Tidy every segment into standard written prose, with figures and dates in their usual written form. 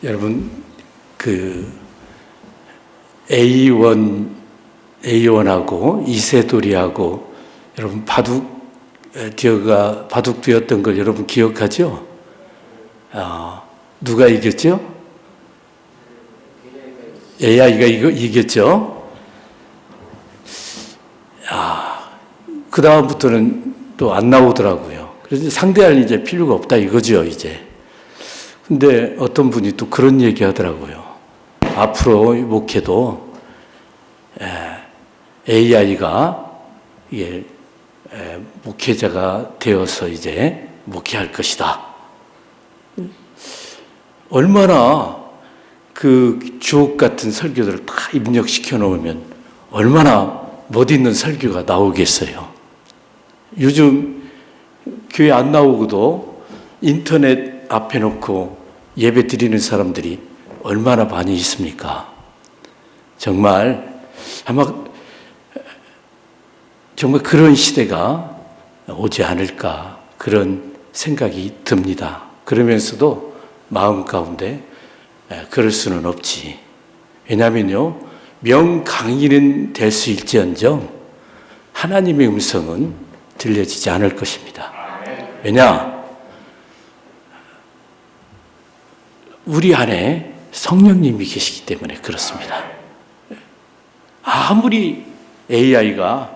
여러분, A1하고 이세돌이하고 여러분 바둑 뛰었던 걸 여러분 기억하죠? 누가 이겼죠? AI가 이겼죠? 그 다음부터는 또 안 나오더라고요. 그래서 상대할 이제 필요가 없다 이거죠, 이제. 근데 어떤 분이 또 그런 얘기 하더라고요. 앞으로 목회도 AI가 목회자가 되어서 이제 목회할 것이다. 얼마나 그 주옥 같은 설교들을 다 입력시켜 놓으면 얼마나 멋있는 설교가 나오겠어요. 요즘 교회 안 나오고도 인터넷 앞에 놓고 예배 드리는 사람들이 얼마나 많이 있습니까? 정말 그런 시대가 오지 않을까 그런 생각이 듭니다. 그러면서도 마음 가운데 그럴 수는 없지. 왜냐하면요, 명강의는 될 수 있지언정 하나님의 음성은 들려지지 않을 것입니다. 왜냐? 우리 안에 성령님이 계시기 때문에 그렇습니다. 아무리 AI가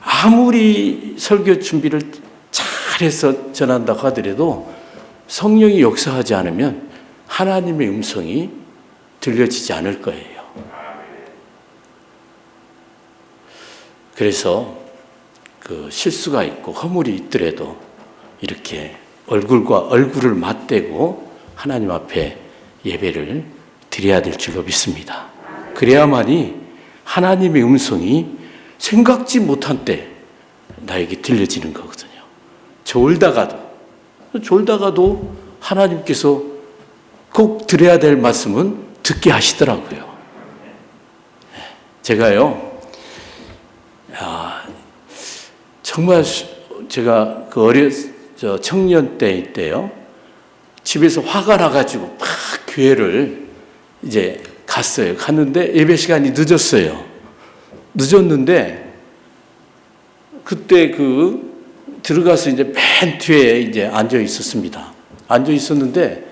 아무리 설교 준비를 잘해서 전한다고 하더라도 성령이 역사하지 않으면 하나님의 음성이 들려지지 않을 거예요. 그래서 그 실수가 있고 허물이 있더라도 이렇게 얼굴과 얼굴을 맞대고 하나님 앞에 예배를 드려야 될 줄로 믿습니다. 그래야만이 하나님의 음성이 생각지 못한 때 나에게 들려지는 거거든요. 졸다가도 하나님께서 꼭 들어야 될 말씀은 듣게 하시더라고요. 제가요, 정말 제가 청년 때요, 집에서 화가 나가지고 막 교회를 이제 갔어요. 갔는데 예배 시간이 늦었는데 그때 들어가서 이제 맨 뒤에 이제 앉아 있었습니다. 앉아 있었는데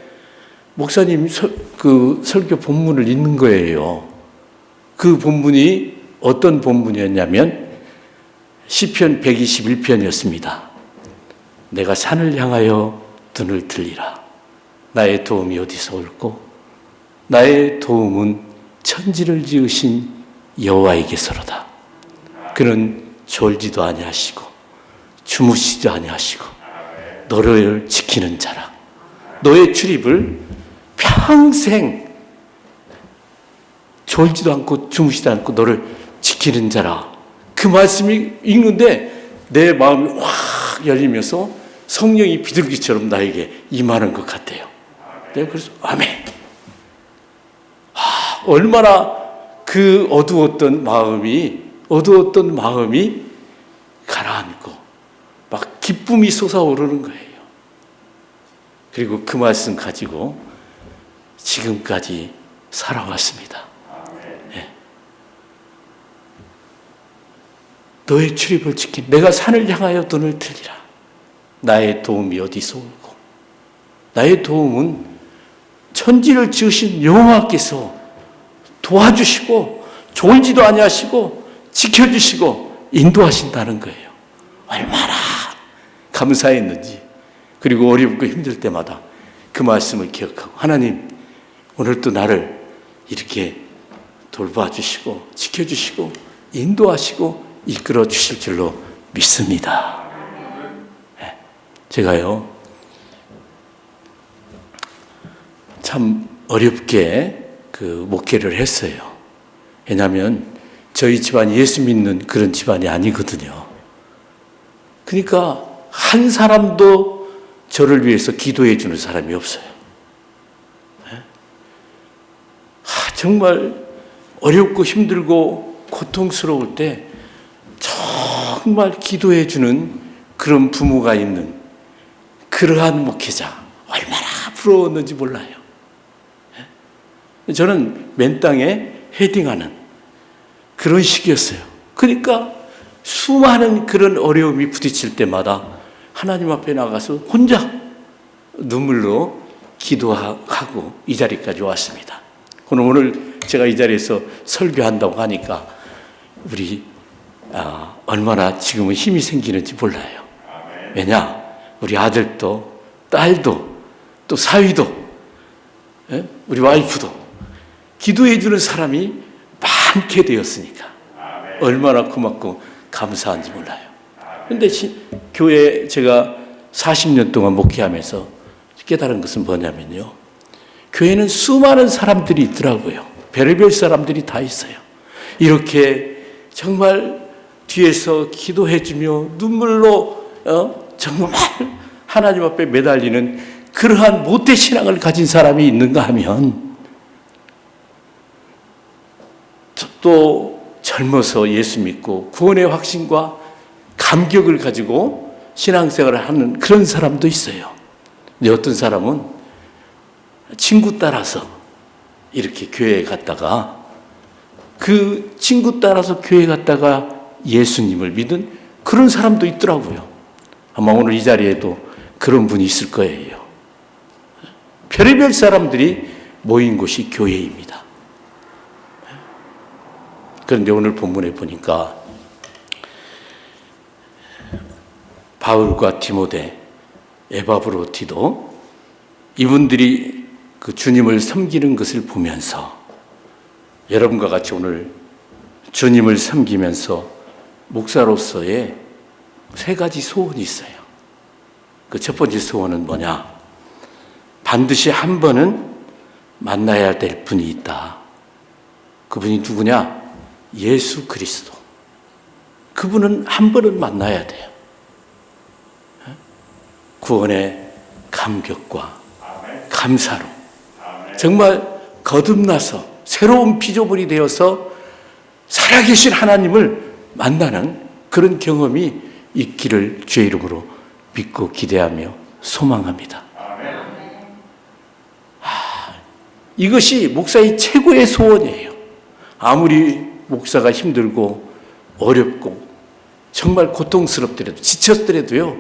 목사님 설교 본문을 읽는 거예요. 그 본문이 어떤 본문이었냐면 시편 121편이었습니다. 내가 산을 향하여 눈을 들리라. 나의 도움이 어디서 올꼬? 나의 도움은 천지를 지으신 여호와에게서로다. 그는 졸지도 아니하시고 주무시지도 아니하시고 너를 지키는 자라. 너의 출입을 평생 졸지도 않고 주무시지도 않고 너를 지키는 자라. 그 말씀이 읽는데 내 마음이 확 열리면서 성령이 비둘기처럼 나에게 임하는 것 같아요. 내가 그래서 아멘. 얼마나 그 어두웠던 마음이 가라앉고 막 기쁨이 솟아오르는 거예요. 그리고 그 말씀 가지고 지금까지 살아왔습니다. 네. 너의 출입을 지킨 내가 산을 향하여 눈을 들리라. 나의 도움이 어디서 올고 나의 도움은 천지를 지으신 여호와께서 도와주시고 졸지도 아니하시고 지켜주시고 인도하신다는 거예요. 얼마나 감사했는지. 그리고 어렵고 힘들 때마다 그 말씀을 기억하고 하나님 오늘도 나를 이렇게 돌봐주시고 지켜주시고 인도하시고 이끌어 주실 줄로 믿습니다. 제가요 참 어렵게 목회를 했어요. 왜냐하면 저희 집안이 예수 믿는 그런 집안이 아니거든요. 그러니까 한 사람도 저를 위해서 기도해 주는 사람이 없어요. 정말 어렵고 힘들고 고통스러울 때 정말 기도해 주는 그런 부모가 있는 그러한 목회자 얼마나 부러웠는지 몰라요. 저는 맨 땅에 헤딩하는 그런 시기였어요. 그러니까 수많은 그런 어려움이 부딪힐 때마다 하나님 앞에 나가서 혼자 눈물로 기도하고 이 자리까지 왔습니다. 오늘 제가 이 자리에서 설교한다고 하니까 우리 얼마나 지금은 힘이 생기는지 몰라요. 왜냐? 우리 아들도 딸도 또 사위도 우리 와이프도 기도해 주는 사람이 많게 되었으니까 얼마나 고맙고 감사한지 몰라요. 그런데 교회 제가 40년 동안 목회하면서 깨달은 것은 뭐냐면요, 교회는 수많은 사람들이 있더라고요. 별의별 사람들이 다 있어요. 이렇게 정말 뒤에서 기도해 주며 눈물로 정말 하나님 앞에 매달리는 그러한 모태신앙을 가진 사람이 있는가 하면, 또 젊어서 예수 믿고 구원의 확신과 감격을 가지고 신앙생활을 하는 그런 사람도 있어요. 근데 어떤 사람은 친구 따라서 이렇게 교회에 갔다가, 그 친구 따라서 교회에 갔다가 예수님을 믿은 그런 사람도 있더라고요. 아마 오늘 이 자리에도 그런 분이 있을 거예요. 별의별 사람들이 모인 곳이 교회입니다. 그런데 오늘 본문에 보니까 바울과 디모데, 에바브로디도 이분들이 그 주님을 섬기는 것을 보면서 여러분과 같이 오늘 주님을 섬기면서 목사로서의 세 가지 소원이 있어요. 그 첫 번째 소원은 뭐냐? 반드시 한 번은 만나야 될 분이 있다. 그분이 누구냐? 예수 그리스도. 그분은 한 번은 만나야 돼요. 구원의 감격과 감사로 정말 거듭나서 새로운 피조물이 되어서 살아계신 하나님을 만나는 그런 경험이 있기를 주의 이름으로 믿고 기대하며 소망합니다. 이것이 목사의 최고의 소원이에요. 아무리 목사가 힘들고 어렵고 정말 고통스럽더라도 지쳤더라도요,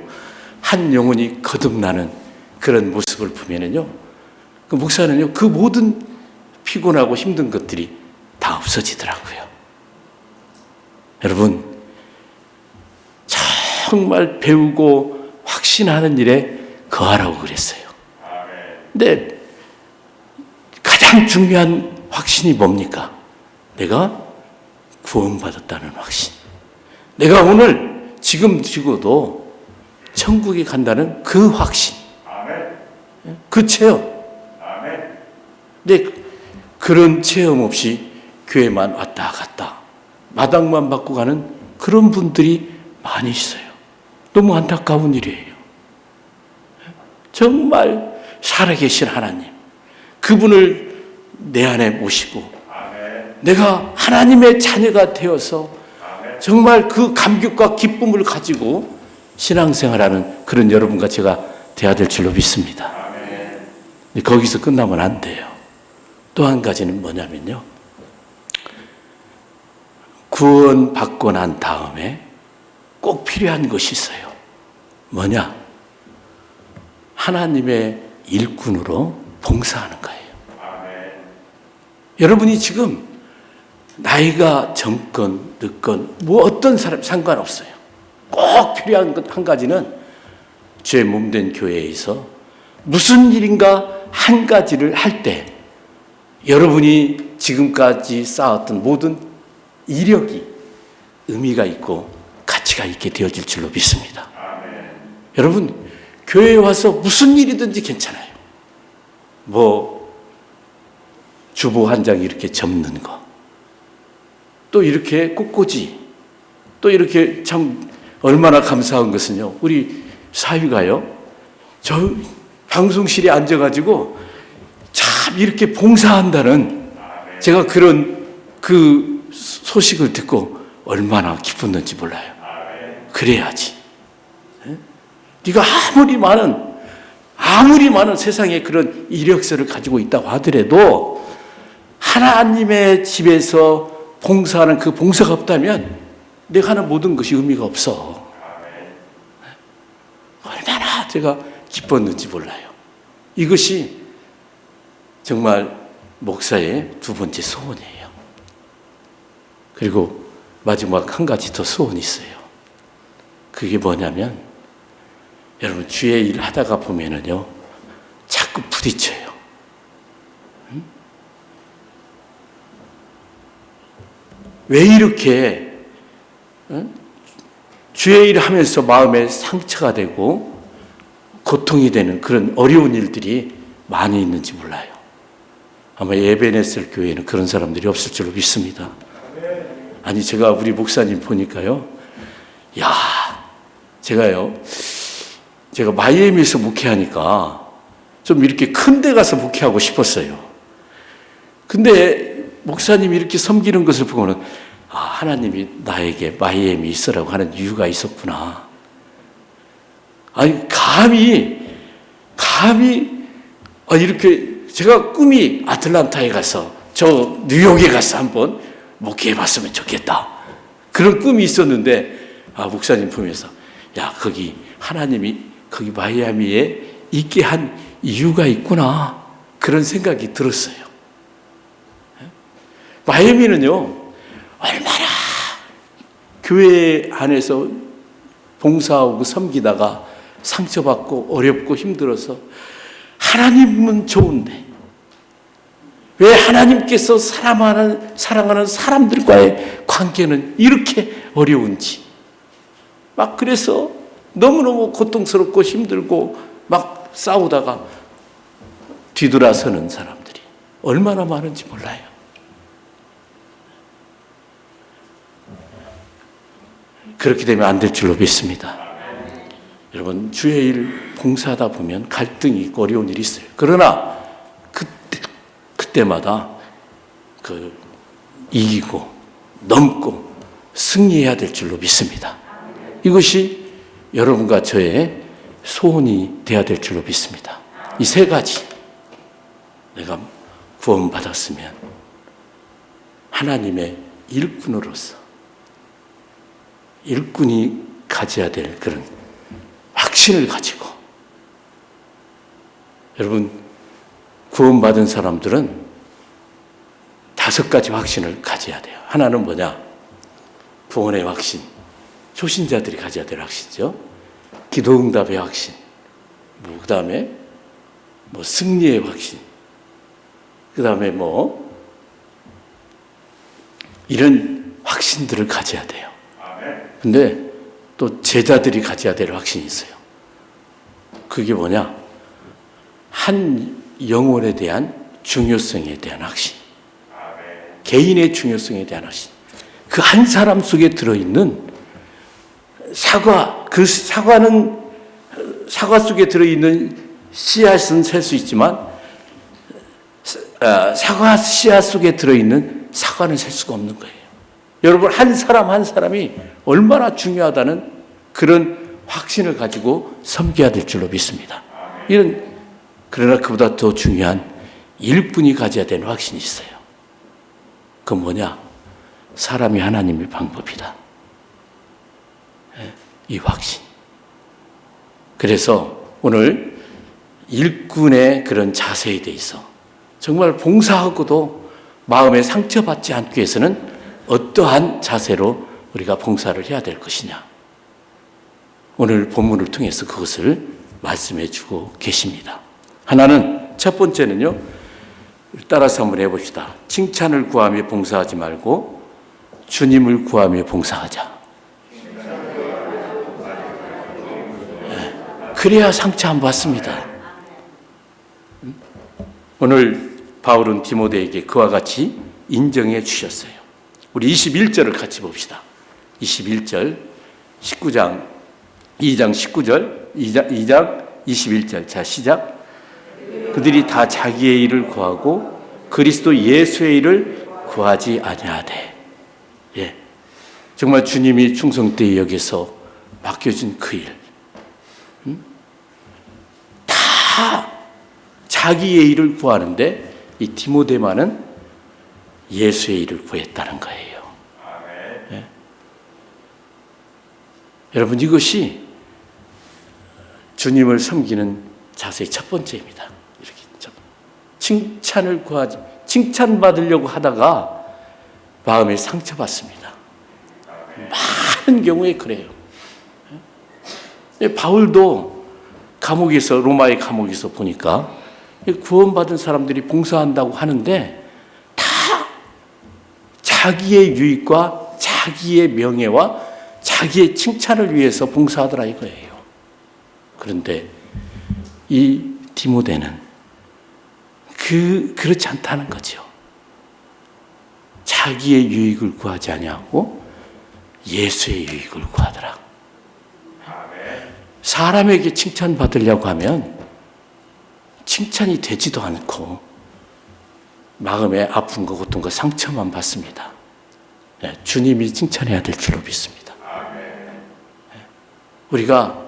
한 영혼이 거듭나는 그런 모습을 보면은요, 그 목사는요, 그 모든 피곤하고 힘든 것들이 다 없어지더라고요. 여러분, 정말 배우고 확신하는 일에 거하라고 그랬어요. 근데 가장 중요한 확신이 뭡니까? 내가 구원받았다는 확신. 내가 오늘 지금 죽어도 천국에 간다는 그 확신. 그 체험. 근데 그런 체험 없이 교회만 왔다 갔다 마당만 받고 가는 그런 분들이 많이 있어요. 너무 안타까운 일이에요. 정말 살아계신 하나님, 그분을 내 안에 모시고 내가 하나님의 자녀가 되어서 정말 그 감격과 기쁨을 가지고 신앙생활하는 그런 여러분과 제가 돼야 될 줄로 믿습니다. 거기서 끝나면 안 돼요. 또 한 가지는 뭐냐면요, 구원받고 난 다음에 꼭 필요한 것이 있어요. 뭐냐? 하나님의 일꾼으로 봉사하는 거예요. 여러분이 지금 나이가 젊건 늦건 뭐 어떤 사람 상관없어요. 꼭 필요한 것 한 가지는 죄 몸된 교회에서 무슨 일인가 한 가지를 할 때 여러분이 지금까지 쌓았던 모든 이력이 의미가 있고 가치가 있게 되어질 줄로 믿습니다. 여러분, 교회에 와서 무슨 일이든지 괜찮아요. 뭐 주보 한 장 이렇게 접는 거, 또 이렇게 꽃꽂이, 또 이렇게 참 얼마나 감사한 것은요, 우리 사위가요, 저 방송실에 앉아가지고 참 이렇게 봉사한다는, 제가 그런 그 소식을 듣고 얼마나 기뻤는지 몰라요. 그래야지. 네가 아무리 많은 세상에 그런 이력서를 가지고 있다고 하더라도 하나님의 집에서 봉사하는 그 봉사가 없다면 내가 하는 모든 것이 의미가 없어. 얼마나 제가 기뻤는지 몰라요. 이것이 정말 목사의 두 번째 소원이에요. 그리고 마지막 한 가지 더 소원이 있어요. 그게 뭐냐면 여러분 주의 일 하다가 보면은요 자꾸 부딪혀요. 왜 이렇게 주의 일을 하면서 마음에 상처가 되고 고통이 되는 그런 어려운 일들이 많이 있는지 몰라요. 아마 예배냈을 교회에는 그런 사람들이 없을 줄로 믿습니다. 아니 제가 우리 목사님 보니까요, 야, 제가 마이애미에서 목회하니까 좀 이렇게 큰 데 가서 목회하고 싶었어요. 근데 목사님이 이렇게 섬기는 것을 보고는 하나님이 나에게 마이애미 있으라고 하는 이유가 있었구나. 아니 감히 이렇게 제가 꿈이 아틀란타에 가서 저 뉴욕에 가서 한번 목회해봤으면 좋겠다. 그런 꿈이 있었는데 목사님 보면서 거기 하나님이 거기 마이애미에 있게 한 이유가 있구나. 그런 생각이 들었어요. 마이애미는요 얼마나 교회 안에서 봉사하고 섬기다가 상처받고 어렵고 힘들어서 하나님은 좋은데 왜 하나님께서 사랑하는 사람들과의 관계는 이렇게 어려운지 막 그래서 너무너무 고통스럽고 힘들고 막 싸우다가 뒤돌아서는 사람들이 얼마나 많은지 몰라요. 그렇게 되면 안 될 줄로 믿습니다. 여러분 주의 일 봉사하다 보면 갈등이 있고 어려운 일이 있어요. 그러나 그때마다 이기고 넘고 승리해야 될 줄로 믿습니다. 이것이 여러분과 저의 소원이 되어야 될 줄로 믿습니다. 이 세 가지 내가 구원받았으면 하나님의 일꾼으로서 일꾼이 가져야 될 그런 확신을 가지고 여러분 구원받은 사람들은 5가지 확신을 가져야 돼요. 하나는 뭐냐? 구원의 확신, 초신자들이 가져야 될 확신이죠. 기도응답의 확신, 그 다음에 승리의 확신, 그 다음에 이런 확신들을 가져야 돼요. 근데 또 제자들이 가져야 될 확신이 있어요. 그게 뭐냐? 한 영혼에 대한 중요성에 대한 확신. 개인의 중요성에 대한 확신. 그 한 사람 속에 들어있는 그 사과 속에 들어있는 씨앗은 셀 수 있지만 사과 씨앗 속에 들어있는 사과는 셀 수가 없는 거예요. 여러분 한 사람 한 사람이 얼마나 중요하다는 그런 확신을 가지고 섬겨야 될 줄로 믿습니다. 그러나 그보다 더 중요한 일꾼이 가져야 되는 확신이 있어요. 그건 뭐냐? 사람이 하나님의 방법이다. 이 확신. 그래서 오늘 일꾼의 그런 자세에 대해서 정말 봉사하고도 마음에 상처받지 않기 위해서는 어떠한 자세로 우리가 봉사를 해야 될 것이냐. 오늘 본문을 통해서 그것을 말씀해 주고 계십니다. 하나는 첫 번째는요. 따라서 한번 해봅시다. 칭찬을 구하며 봉사하지 말고 주님을 구하며 봉사하자. 그래야 상처 안 받습니다. 오늘 바울은 디모데에게 그와 같이 인정해 주셨어요. 우리 21절을 같이 봅시다. 21절, 2장 19절, 2장 21절. 자, 시작. 그들이 다 자기의 일을 구하고 그리스도 예수의 일을 구하지 아니하되. 예, 정말 주님이 충성되이 여기서 맡겨준 그 일. 다 자기의 일을 구하는데 이 디모데만은 예수의 일을 구했다는 거예요. 예? 여러분, 이것이 주님을 섬기는 자세의 첫 번째입니다. 이렇게 칭찬받으려고 하다가 마음에 상처받습니다. 많은 경우에 그래요. 바울도 감옥에서, 로마의 감옥에서 보니까 구원받은 사람들이 봉사한다고 하는데 다 자기의 유익과 자기의 명예와 자기의 칭찬을 위해서 봉사하더라 이거예요. 그런데 이 디모데는 그렇지 않다는 거죠. 자기의 유익을 구하지 아니하고 예수의 유익을 구하더라. 사람에게 칭찬받으려고 하면 칭찬이 되지도 않고 마음에 아픈 거, 고통 거, 상처만 받습니다. 주님이 칭찬해야 될 줄로 믿습니다. 우리가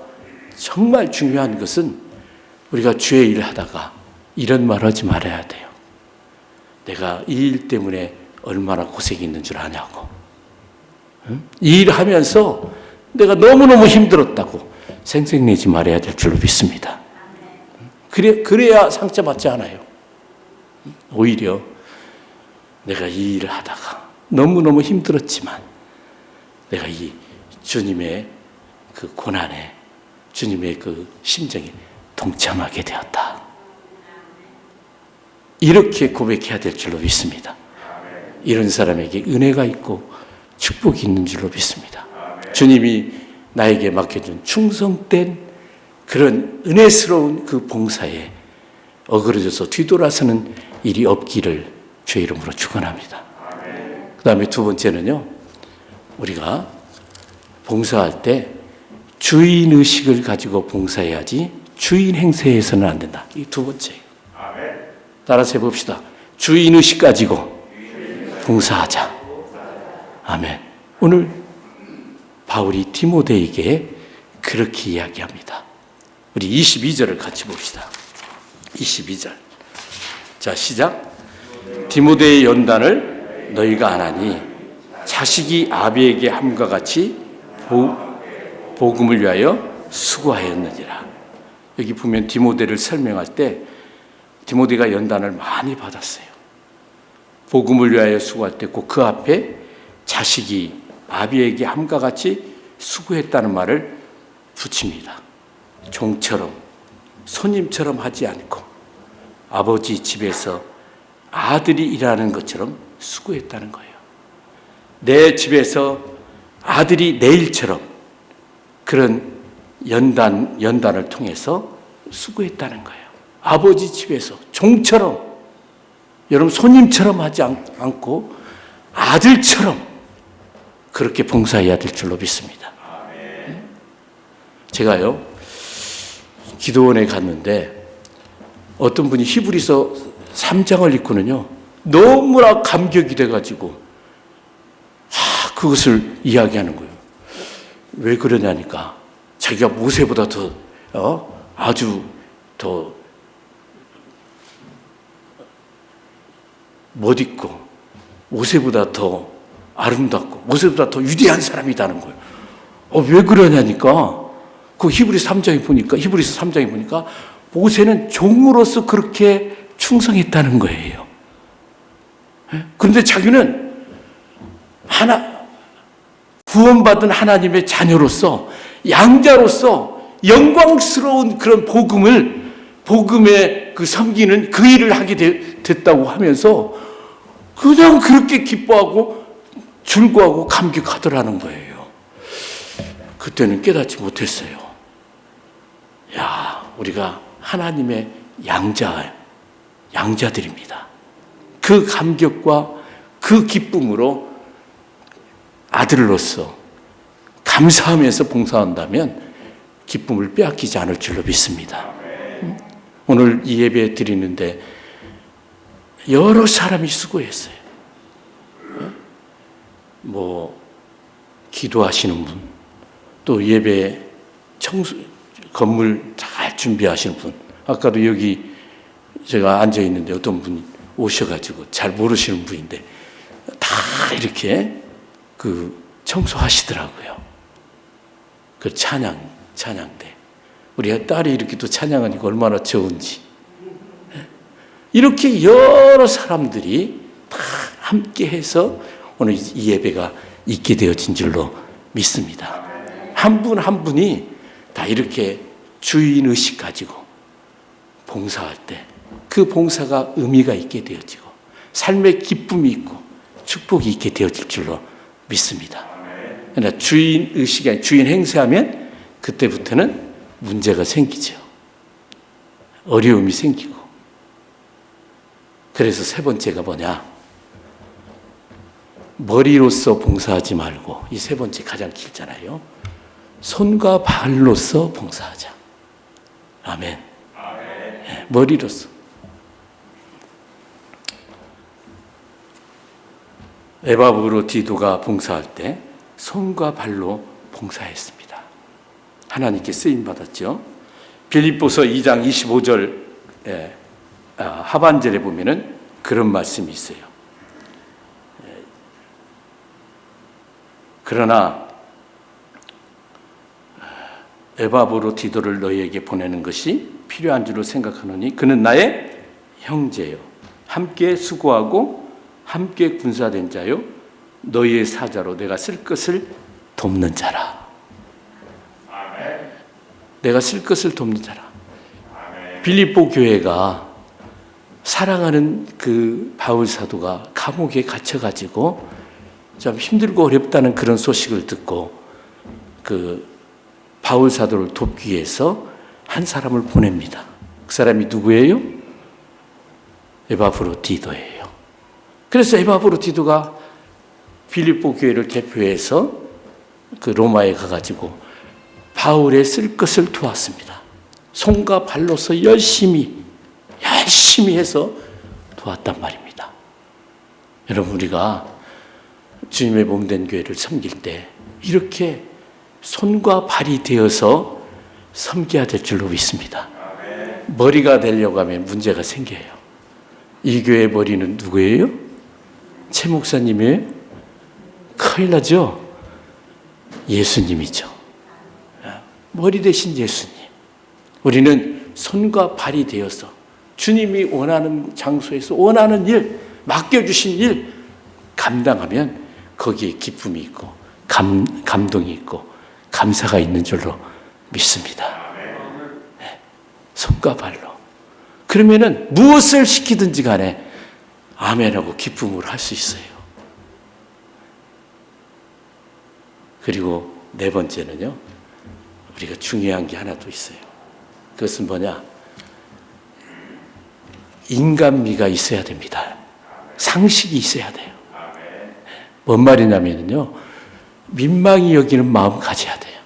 정말 중요한 것은 우리가 주의 일을 하다가 이런 말 하지 말아야 돼요. 내가 이 일 때문에 얼마나 고생이 있는 줄 아냐고. 이 일을 하면서 내가 너무너무 힘들었다고 생색내지 말아야 될 줄로 믿습니다. 그래야 상처받지 않아요. 오히려 내가 이 일을 하다가 너무너무 힘들었지만 내가 이 주님의 그 고난에, 주님의 그 심정에 동참하게 되었다. 이렇게 고백해야 될 줄로 믿습니다. 이런 사람에게 은혜가 있고 축복이 있는 줄로 믿습니다. 주님이 나에게 맡겨준 충성된 그런 은혜스러운 그 봉사에 어그러져서 뒤돌아서는 일이 없기를 주의 이름으로 축원합니다. 그 다음에 두 번째는요, 우리가 봉사할 때 주인의식을 가지고 봉사해야지 주인 행세해서는 안 된다. 이 두 번째예요. 따라서 해봅시다. 주인의식 가지고 봉사하자. 아멘. 오늘 바울이 디모데에게 그렇게 이야기합니다. 우리 22절을 같이 봅시다. 22절. 자, 시작. 디모데의 연단을 너희가 안 하니 자식이 아비에게 함과 같이 복음을 위하여 수고하였느니라. 여기 보면 디모데를 설명할 때 디모데가 연단을 많이 받았어요. 복음을 위하여 수고할 때 꼭 그 앞에 자식이 아비에게 함과 같이 수고했다는 말을 붙입니다. 종처럼, 손님처럼 하지 않고 아버지 집에서 아들이 일하는 것처럼 수고했다는 거예요. 내 집에서 아들이 내 일처럼 그런 연단을 통해서 수고했다는 거예요. 아버지 집에서 종처럼, 여러분 손님처럼 하지 않고 아들처럼 그렇게 봉사해야 될 줄로 믿습니다. 제가요, 기도원에 갔는데 어떤 분이 히브리서 3장을 읽고는요, 너무나 감격이 돼가지고 그것을 이야기하는 거예요. 왜 그러냐니까 자기가 모세보다 더 아주 더 멋있고 모세보다 더 아름답고 모세보다 더 위대한 사람이라는 거예요. 왜 그러냐니까 그 히브리서 3장에 보니까 모세는 종으로서 그렇게 충성했다는 거예요. 그런데 자기는 구원받은 하나님의 자녀로서, 양자로서 영광스러운 그런 복음의 그 섬기는 그 일을 하게 됐다고 하면서 그냥 그렇게 기뻐하고 즐거워하고 감격하더라는 거예요. 그때는 깨닫지 못했어요. 우리가 하나님의 양자들입니다. 그 감격과 그 기쁨으로 아들로서 감사하면서 봉사한다면 기쁨을 빼앗기지 않을 줄로 믿습니다. 오늘 이 예배 드리는데 여러 사람이 수고했어요. 기도하시는 분, 또 예배 건물 잘 준비하시는 분, 아까도 여기 제가 앉아 있는데 어떤 분이 오셔가지고 잘 모르시는 분인데 이렇게 청소하시더라고요. 그 찬양대. 우리 딸이 이렇게 또 찬양하니까 얼마나 좋은지. 이렇게 여러 사람들이 다 함께 해서 오늘 이 예배가 있게 되어진 줄로 믿습니다. 한 분 한 분이 다 이렇게 주인의식 가지고 봉사할 때 그 봉사가 의미가 있게 되어지고 삶의 기쁨이 있고 축복이 있게 되어질 줄로 믿습니다. 그러나 주인의식이 아니라 주인 행세하면 그때부터는 문제가 생기죠. 어려움이 생기고. 그래서 세 번째가 뭐냐? 머리로서 봉사하지 말고, 이 세 번째 가장 길잖아요. 손과 발로서 봉사하자. 아멘. 네, 머리로서. 에바브로디도가 봉사할 때 손과 발로 봉사했습니다. 하나님께 쓰임 받았죠. 빌립보서 2장 25절 하반절에 보면은 그런 말씀이 있어요. 그러나 에바브로디도를 너희에게 보내는 것이 필요한 줄로 생각하노니 그는 나의 형제요 함께 수고하고 함께 군사된 자요 너희의 사자로 내가 쓸 것을 돕는 자라. 아멘. 내가 쓸 것을 돕는 자라. 아멘. 빌립보 교회가 사랑하는 그 바울 사도가 감옥에 갇혀가지고 좀 힘들고 어렵다는 그런 소식을 듣고 그 바울 사도를 돕기 위해서 한 사람을 보냅니다. 그 사람이 누구예요? 에바브로디도예요. 그래서 에바브로디도가 빌립보 교회를 대표해서 그 로마에 가가지고 바울의 쓸 것을 도왔습니다. 손과 발로서 열심히 해서 도왔단 말입니다. 여러분, 우리가 주님의 몸된 교회를 섬길 때 이렇게 손과 발이 되어서 섬겨야 될 줄로 믿습니다. 머리가 되려고 하면 문제가 생겨요. 이 교회의 머리는 누구예요? 최 목사님이에요? 큰일 나죠? 예수님이죠. 머리 대신 예수님. 우리는 손과 발이 되어서 주님이 원하는 장소에서 원하는 일, 맡겨주신 일 감당하면 거기에 기쁨이 있고 감동이 있고 감사가 있는 줄로 믿습니다. 손과 발로. 그러면은 무엇을 시키든지 간에 아멘하고 기쁨으로 할 수 있어요. 그리고 네 번째는요, 우리가 중요한 게 하나 더 있어요. 그것은 뭐냐? 인간미가 있어야 됩니다. 상식이 있어야 돼요. 뭔 말이냐면요, 민망히 여기는 마음 가져야 돼요.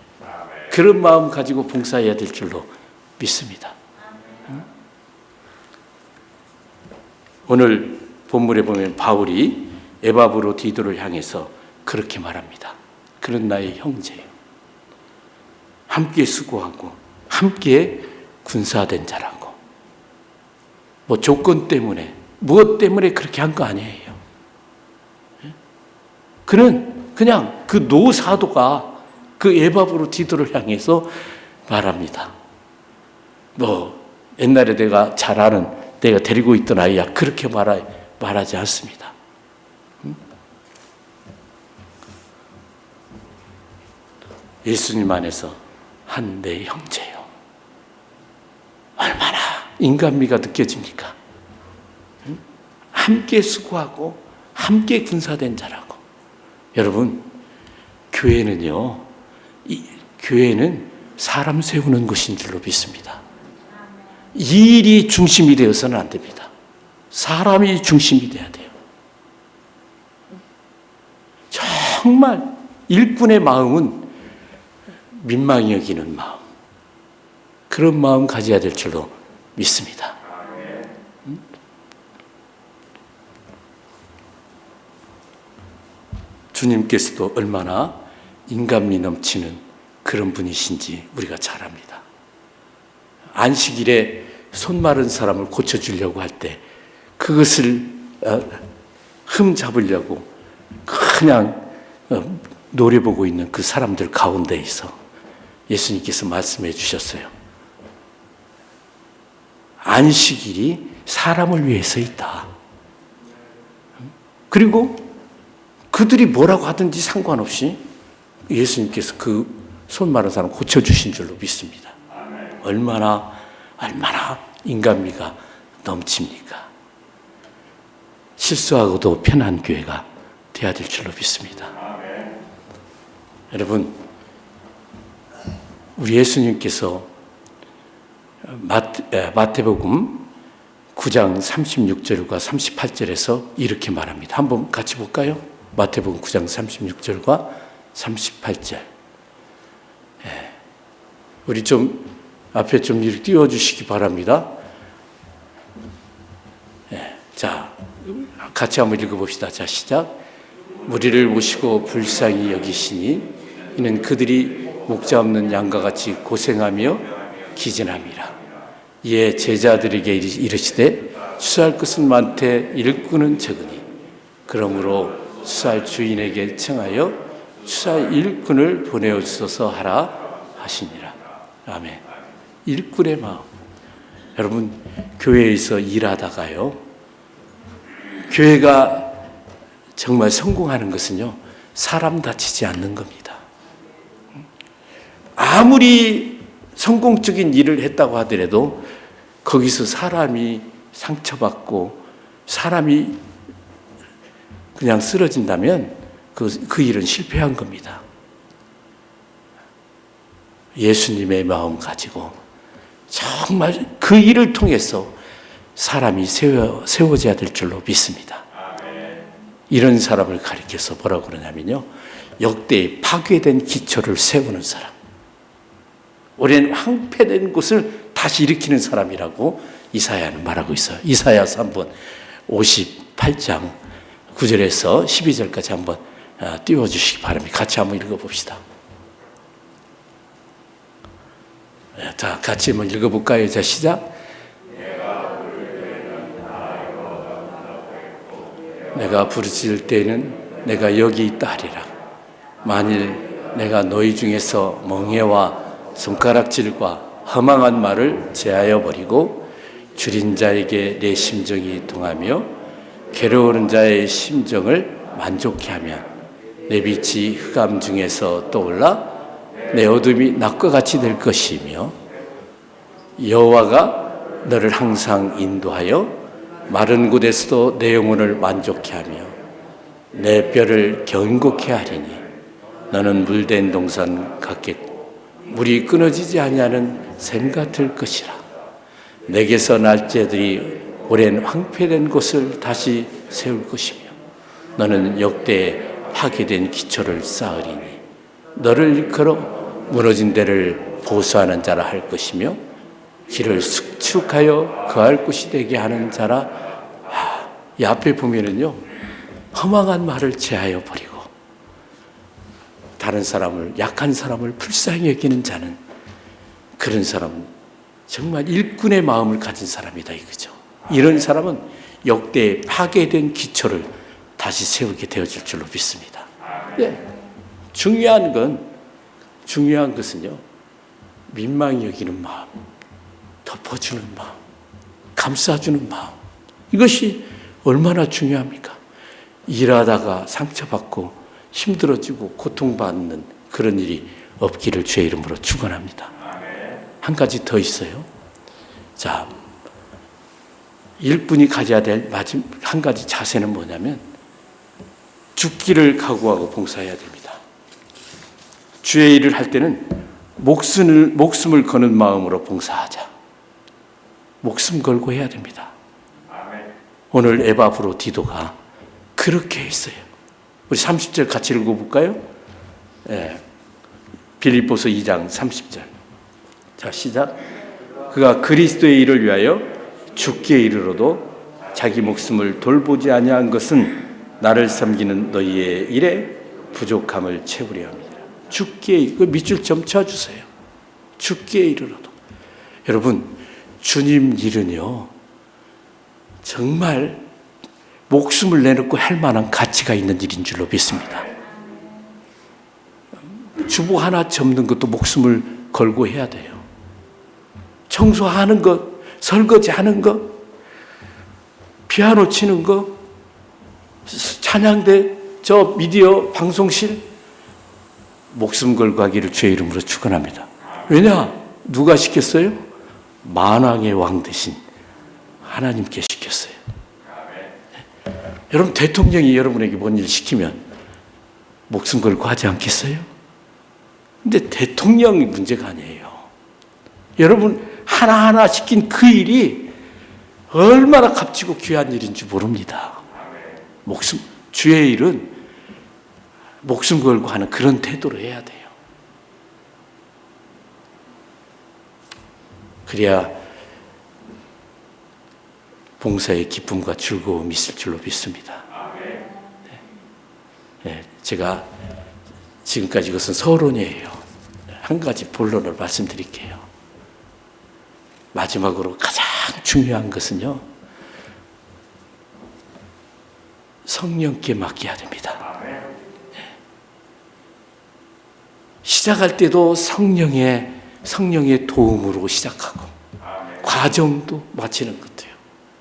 그런 마음 가지고 봉사해야 될 줄로 믿습니다. 오늘 본문에 보면 바울이 에바브로디도를 향해서 그렇게 말합니다. 그런 나의 형제요. 함께 수고하고 함께 군사된 자라고. 뭐 조건 때문에 무엇 때문에 그렇게 한 거 아니에요. 그는 그냥 그 노사도가 그 에바브로디도를 향해서 말합니다. 뭐 옛날에 내가 잘 아는 내가 데리고 있던 아이야. 그렇게 말하지 않습니다. 예수님 안에서 한 내 형제요. 얼마나 인간미가 느껴집니까? 함께 수고하고 함께 군사된 자라고. 여러분, 교회는요, 교회는 사람 세우는 곳인 줄로 믿습니다. 일이 중심이 되어서는 안 됩니다. 사람이 중심이 돼야 돼요. 정말 일꾼의 마음은 민망히 여기는 마음, 그런 마음 가져야 될 줄로 믿습니다. 주님께서도 얼마나 인간미 넘치는 그런 분이신지 우리가 잘 압니다. 안식일에 손 마른 사람을 고쳐주려고 할 때 그것을 흠 잡으려고 그냥 노래 보고 있는 그 사람들 가운데에서 예수님께서 말씀해 주셨어요. 안식일이 사람을 위해서 있다. 그리고 그들이 뭐라고 하든지 상관없이 예수님께서 그 손 마른 사람 고쳐주신 줄로 믿습니다. 얼마나 인간미가 넘칩니까? 실수하고도 편한 교회가 되어야 될 줄로 믿습니다. 여러분, 우리 예수님께서 마태복음 9장 36절과 38절에서 이렇게 말합니다. 한번 같이 볼까요? 마태복음 9장 36절과 38절. 우리 좀 앞에 좀 이렇게 띄워주시기 바랍니다. 자, 같이 한번 읽어봅시다. 자, 시작. 무리를 모시고 불쌍히 여기시니 이는 그들이 목자 없는 양과 같이 고생하며 기진함이라. 이에 제자들에게 이르시되 수할 것은 많되 일꾼은 적으니 그러므로 수할 주인에게 청하여 수할 일꾼을 보내어 주소서 하라 하시니라. 아멘. 일꾼의 마음. 여러분, 교회에서 일하다가요, 교회가 정말 성공하는 것은요, 사람 다치지 않는 겁니다. 아무리 성공적인 일을 했다고 하더라도 거기서 사람이 상처받고 사람이 그냥 쓰러진다면 그 일은 실패한 겁니다. 예수님의 마음 가지고 정말 그 일을 통해서 사람이 세워져야 될 줄로 믿습니다. 이런 사람을 가리켜서 뭐라고 그러냐면요, 역대의 파괴된 기초를 세우는 사람, 오랜 황폐된 곳을 다시 일으키는 사람이라고 이사야는 말하고 있어요. 이사야서 한번 58장 9절에서 12절까지 한번 띄워주시기 바랍니다. 같이 한번 읽어봅시다. 자, 같이 한번 읽어볼까요? 자, 시작. 내가 부르짖을 때에는 내가 여기 있다 하리라. 만일 내가 너희 중에서 멍에와 손가락질과 허망한 말을 제하여 버리고 줄인 자에게 내 심정이 동하며 괴로워하는 자의 심정을 만족케 하면 내 빛이 흑암 중에서 떠올라 내 어둠이 낮과 같이 될 것이며 여호와가 너를 항상 인도하여 마른 곳에서도 내 영혼을 만족케 하며 내 뼈를 견고케 하리니 너는 물된 동산 같겠고 물이 끊어지지 아니하는 샘 같을 것이라. 내게서 날짜들이 오랜 황폐된 곳을 다시 세울 것이며 너는 역대에 파괴된 기초를 쌓으리니 너를 일컬어 무너진 데를 보수하는 자라 할 것이며 길을 숙축하여 거할 곳이 되게 하는 자라. 이 앞에 보면은요, 허망한 말을 제하여 버리고 다른 사람을, 약한 사람을 불쌍히 여기는 자는, 그런 사람은 정말 일꾼의 마음을 가진 사람이다 이거죠. 이런 사람은 역대에 파괴된 기초를 다시 세우게 되어질 줄로 믿습니다. 네. 중요한 것은요, 민망히 여기는 마음, 덮어주는 마음, 감싸주는 마음, 이것이 얼마나 중요합니까? 일하다가 상처받고 힘들어지고 고통받는 그런 일이 없기를 주의 이름으로 축원합니다. 한 가지 더 있어요. 자, 일꾼이 가져야 될 마지막 한 가지 자세는 뭐냐면 죽기를 각오하고 봉사해야 됩니다. 주의 일을 할 때는 목숨을 거는 마음으로 봉사하자. 목숨 걸고 해야 됩니다. 오늘 에바브로디도가 그렇게 했어요. 우리 30절 같이 읽어볼까요? 빌립보서 2장 30절. 자, 시작. 그가 그리스도의 일을 위하여 죽기에 이르러도 자기 목숨을 돌보지 아니한 것은 나를 섬기는 너희의 일에 부족함을 채우려 합니다. 죽기에, 그 밑줄 좀 쳐주세요. 죽기에 이르러도. 여러분, 주님 일은요, 정말 목숨을 내놓고 할 만한 가치가 있는 일인 줄로 믿습니다. 주부 하나 접는 것도 목숨을 걸고 해야 돼요. 청소하는 것, 설거지하는 것, 피아노 치는 것, 찬양대, 저 미디어 방송실, 목숨 걸고 하기를 주의 이름으로 축원합니다. 왜냐? 누가 시켰어요? 만왕의 왕 대신 하나님께 시켰어요. 여러분, 대통령이 여러분에게 뭔 일 시키면 목숨 걸고 하지 않겠어요? 근데 대통령이 문제가 아니에요. 여러분, 하나하나 시킨 그 일이 얼마나 값지고 귀한 일인지 모릅니다. 주의 일은 목숨 걸고 하는 그런 태도로 해야 돼요. 그래야 봉사의 기쁨과 즐거움이 있을 줄로 믿습니다. 네, 제가 지금까지 이것은 서론이에요. 한 가지 본론을 말씀드릴게요. 마지막으로 가장 중요한 것은요, 성령께 맡겨야 됩니다. 시작할 때도 성령의 도움으로 시작하고 과정도 마치는 것 같아요.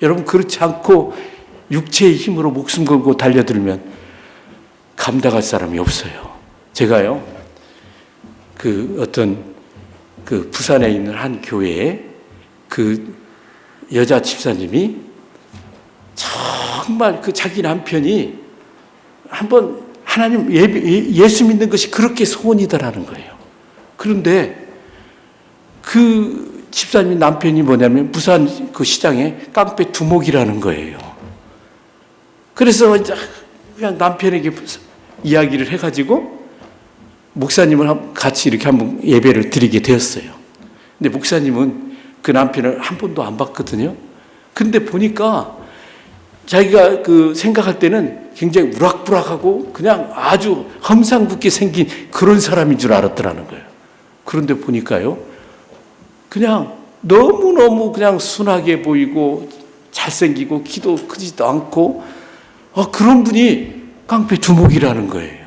여러분, 그렇지 않고 육체의 힘으로 목숨 걸고 달려들면 감당할 사람이 없어요. 제가요, 부산에 있는 한 교회에 여자 집사님이 정말 자기 남편이 한번 하나님 예수 믿는 것이 그렇게 소원이더라는 거예요. 그런데 그 집사님 남편이 뭐냐면 부산 그 시장에 깡패 두목이라는 거예요. 그래서 이제 그냥 남편에게 이야기를 해가지고 목사님을 같이 이렇게 한번 예배를 드리게 되었어요. 근데 목사님은 그 남편을 한 번도 안 봤거든요. 근데 보니까 자기가 생각할 때는 굉장히 우락부락하고 그냥 아주 험상궂게 생긴 그런 사람인 줄 알았더라는 거예요. 그런데 보니까요, 그냥 너무너무 그냥 순하게 보이고 잘생기고 키도 크지도 않고 그런 분이 깡패 두목이라는 거예요.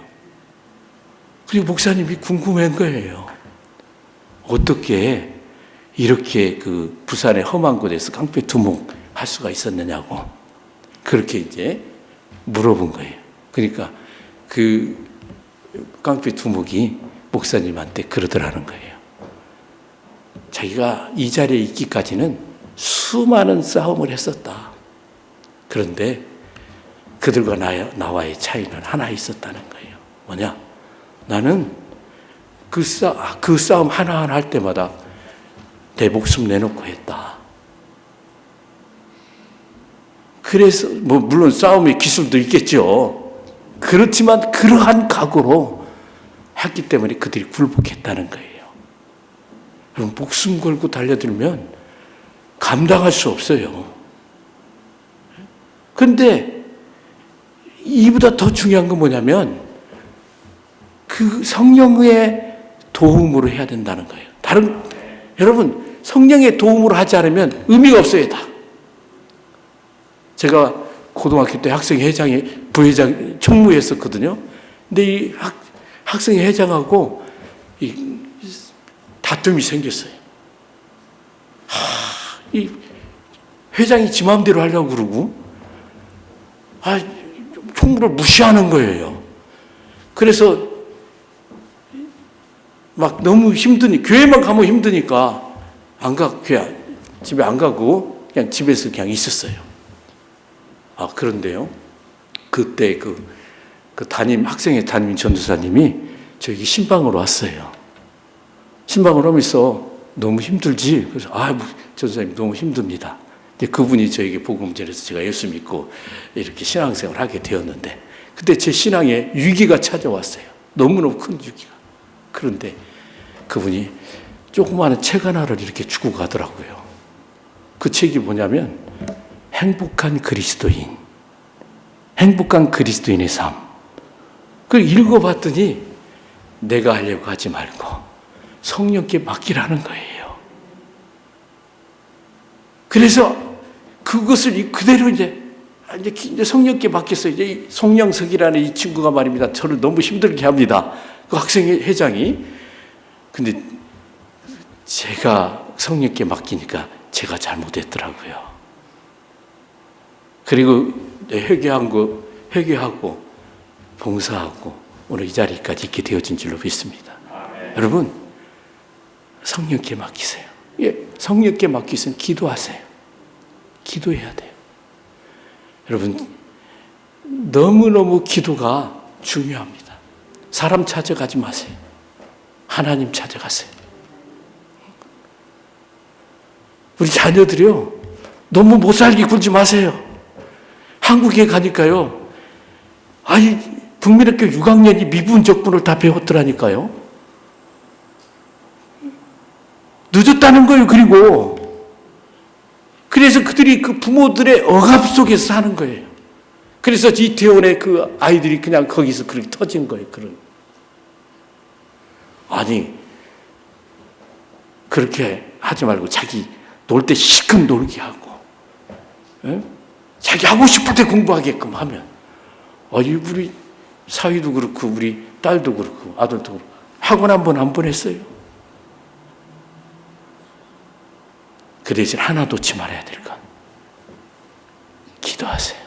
그리고 목사님이 궁금한 거예요. 어떻게 이렇게 부산의 험한 곳에서 깡패 두목 할 수가 있었느냐고 그렇게 이제 물어본 거예요. 그러니까 그 깡패 두목이 목사님한테 그러더라는 거예요. 자기가 이 자리에 있기까지는 수많은 싸움을 했었다. 그런데 그들과 나와의 차이는 하나 있었다는 거예요. 뭐냐? 나는 그 싸움 하나하나 할 때마다 내 목숨 내놓고 했다. 그래서 물론 싸움의 기술도 있겠죠. 그렇지만 그러한 각오로 했기 때문에 그들이 굴복했다는 거예요. 여러분, 목숨 걸고 달려들면 감당할 수 없어요. 그런데 이보다 더 중요한 건 뭐냐면 그 성령의 도움으로 해야 된다는 거예요. 여러분, 성령의 도움으로 하지 않으면 의미가 없어요, 다. 제가 고등학교 때 학생회장에 부회장 총무했었거든요. 근데 이 학생회장하고 다툼이 생겼어요. 이 회장이 지 마음대로 하려고 그러고, 총무를 무시하는 거예요. 그래서 막 너무 교회만 가면 힘드니까 집에 안 가고 그냥 집에서 그냥 있었어요. 그런데요, 그때 학생회 담임 전도사님이 저기 신방으로 왔어요. 신방을 하면서 너무 힘들지? 그래서 전도사님 너무 힘듭니다. 근데 그분이 저에게 복음 전해서 제가 예수 믿고 이렇게 신앙생활을 하게 되었는데, 그때 제 신앙에 위기가 찾아왔어요. 너무너무 큰 위기가. 그런데 그분이 조그마한 책 하나를 이렇게 주고 가더라고요. 그 책이 뭐냐면 행복한 그리스도인의 삶. 그걸 읽어봤더니 내가 하려고 하지 말고 성령께 맡기라는 거예요. 그래서 그것을 그대로 이제 이제 성령께 맡겼어요. 이제 이 송영석이라는 이 친구가 말입니다. 저를 너무 힘들게 합니다. 그 학생회장이. 근데 제가 성령께 맡기니까 제가 잘못했더라고요. 그리고 회개하고 봉사하고 오늘 이 자리까지 있게 되어진 줄로 믿습니다. 여러분, 성령께 맡기세요. 예, 성령께 맡기세요. 기도하세요. 기도해야 돼요. 여러분, 너무너무 기도가 중요합니다. 사람 찾아가지 마세요. 하나님 찾아가세요. 우리 자녀들이요, 너무 못 살게 굴지 마세요. 한국에 가니까요, 북민학교 6학년이 미분 적분을 다 배웠더라니까요. 늦었다는 거예요. 그래서 그들이 그 부모들의 억압 속에서 사는 거예요. 그래서 이태원의 그 아이들이 그냥 거기서 그렇게 터진 거예요. 그렇게 하지 말고 자기 놀 때 시큼 놀게 하고, 자기 하고 싶을 때 공부하게끔 하면, 우리 사위도 그렇고 우리 딸도 그렇고 아들도 그렇고 학원 한 번 안 보냈어요. 그 대신 하나 놓지 말아야 될 건 기도하세요.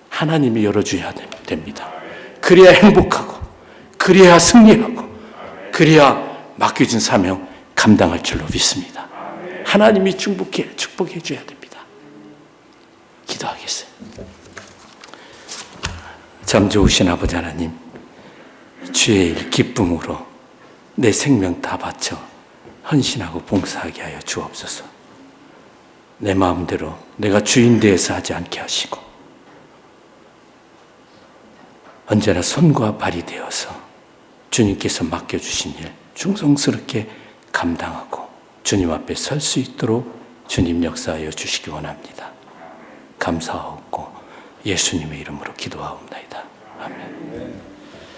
하나님이 열어줘야 됩니다. 그래야 행복하고, 그래야 승리하고, 그래야 맡겨진 사명 감당할 줄로 믿습니다. 하나님이 축복해 줘야 됩니다. 기도하겠어요. 참 좋으신 아버지 하나님, 주의 일 기쁨으로 내 생명 다 바쳐 헌신하고 봉사하게 하여 주옵소서. 내 마음대로 내가 주인 되어서 하지 않게 하시고, 언제나 손과 발이 되어서 주님께서 맡겨주신 일 충성스럽게 감당하고 주님 앞에 설 수 있도록 주님 역사하여 주시기 원합니다. 감사하옵고 예수님의 이름으로 기도하옵나이다. 아멘.